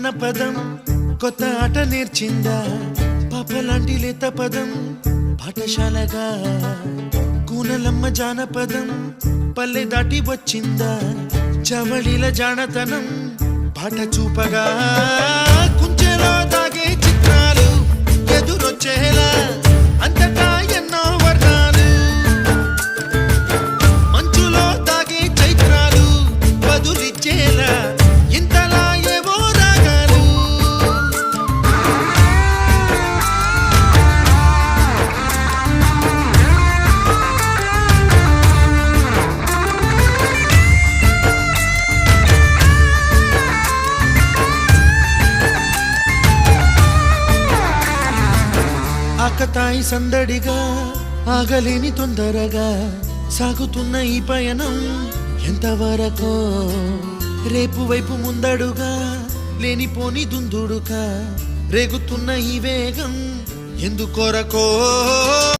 జానపదం కొత్త ఆట నేర్చిందా పాపలాంటి లేత పదం పాఠశాలగా కూనలమ్మ జానపదం పల్లె దాటి వచ్చిందా చవళిల జానతనం పాట చూపగా కుంచెలో దాగే చిత్రాలు ఎదురొచ్చేలా అంతటా ఎన్నో వర్ణాలు మంచులో దాగే చైత్రాలు బదులిచ్చేలా ఇంతలా ఏవో రాగాలు ఆకతాయి సందడిగా ఆగలేని తొందరగా సాగుతున్న ఈ పయనం ఎంతవరకో రేపు వైపు ముందడుగా లేనిపోని దుందుడుగా రేగుతున్న ఈ వేగం ఎందుకొరకో